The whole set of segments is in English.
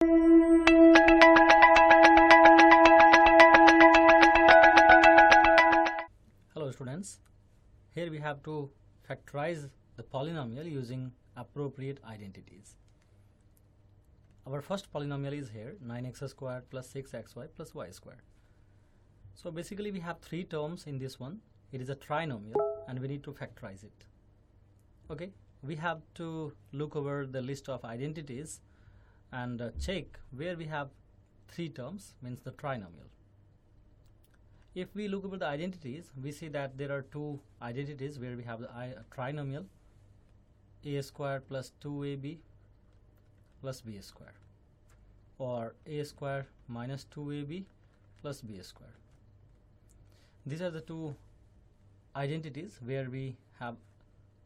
Hello students, here we have to factorize the polynomial using appropriate identities. Our first polynomial is here 9x squared plus 6xy plus y squared. So basically we have three terms in this one. It is a trinomial and we need to factorize it. Okay, we have to look over the list of identities and check where we have three terms, means the trinomial. If we look over the identities, we see that there are two identities where we have the trinomial a squared plus 2ab plus b squared, or a squared minus 2ab plus b squared. These are the two identities where we have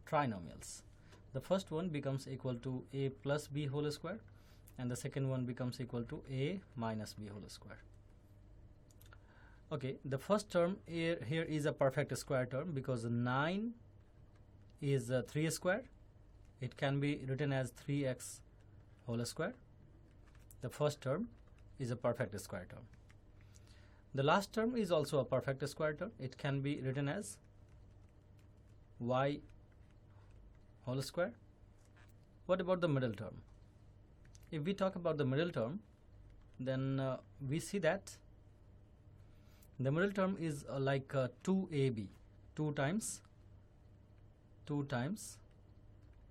trinomials. The first one becomes equal to a plus b whole square, and the second one becomes equal to a minus b whole square. Okay, the first term here is a perfect square term because 9 is 3 square. It can be written as 3x whole square. The first term is a perfect square term. The last term is also a perfect square term. It can be written as y whole square. What about the middle term? If we talk about the middle term, then we see that the middle term is like 2ab, 2 times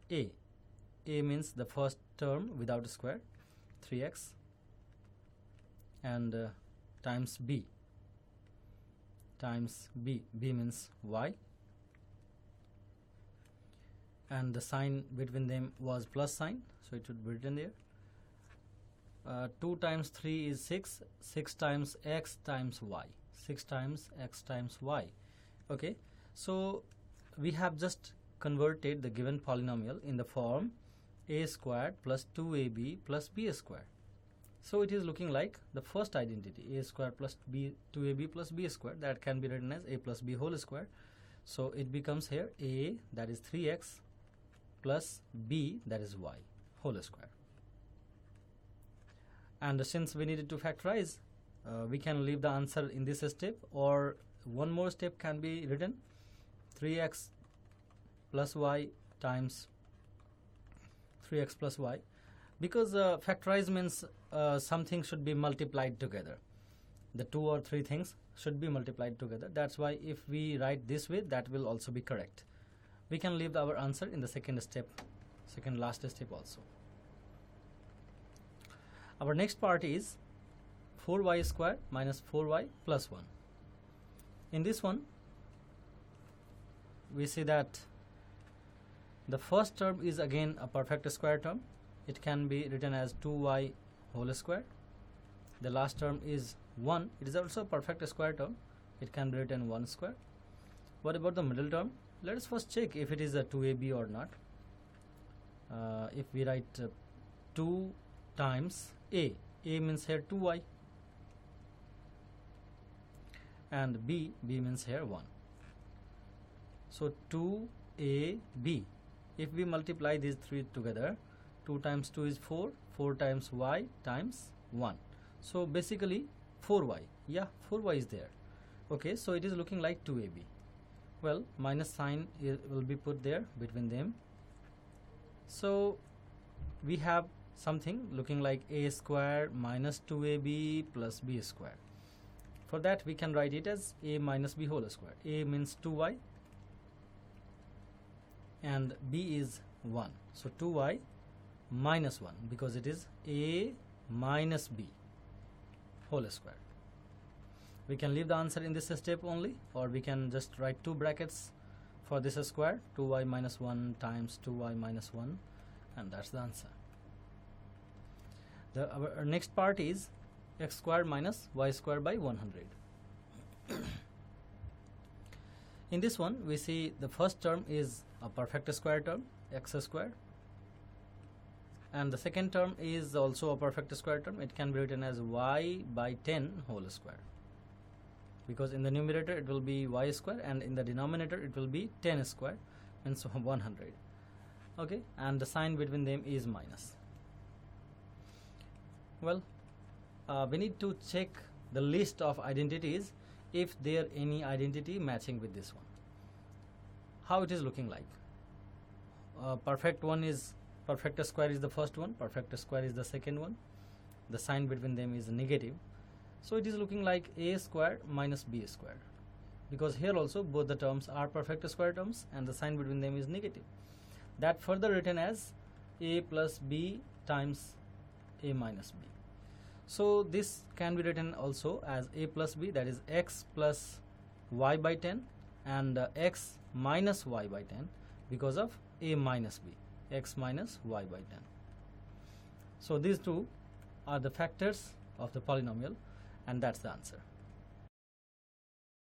a. A means the first term without a square, 3x, and times b. B means y, and the sign between them was plus sign, so it should be written there. 2 times 3 is 6. 6 times x times y. 6 times x times y. Okay, so we have just converted the given polynomial in the form a squared plus 2ab plus b squared. So it is looking like the first identity, a squared plus 2ab plus b squared, that can be written as a plus b whole square. So it becomes here a, that is 3x, plus b, that is y whole square. And since we needed to factorize, we can leave the answer in this step, or one more step can be written 3x plus y times 3x plus y, because factorize means something should be multiplied together. The two or three things should be multiplied together. That's why if we write this way, that will also be correct. We can leave our answer in the second last step also. Our next part is 4y squared minus 4y plus 1. In this one, we see that the first term is again a perfect square term. It can be written as 2y whole square. The last term is 1. It is also a perfect square term. It can be written 1 square. What about the middle term? Let us first check if it is a 2ab or not. If we write 2 times a means here 2y, and b means here 1. So 2ab. If we multiply these three together, 2 times 2 is 4, 4 times y times 1. So basically 4y. Yeah, 4y is there. Okay, so it is looking like 2ab. Well, minus sign will be put there between them. So we have something looking like a square minus 2ab plus b square. For that we can write it as a minus b whole square. A means 2y and b is 1. So 2y minus 1, because it is a minus b whole square. We can leave the answer in this step only, or we can just write 2 brackets for this square, 2y minus 1 times 2y minus 1, and that's the answer. Our next part is x squared minus y squared by 100. In this one, we see the first term is a perfect square term, x squared, and the second term is also a perfect square term. It can be written as y by 10 whole square, because in the numerator it will be y square and in the denominator it will be 10 square, means 100. Okay, and the sign between them is minus. Well, we need to check the list of identities if there any identity matching with this one. How it is looking like? Perfect square is the first one, perfect square is the second one, the sign between them is negative, so it is looking like a square minus b square, because here also both the terms are perfect square terms and the sign between them is negative. That further written as a plus b times a minus b. So this can be written also as a plus b, that is x plus y by 10 and x minus y by 10 because of a minus b, x minus y by 10. So these two are the factors of the polynomial, and that's the answer.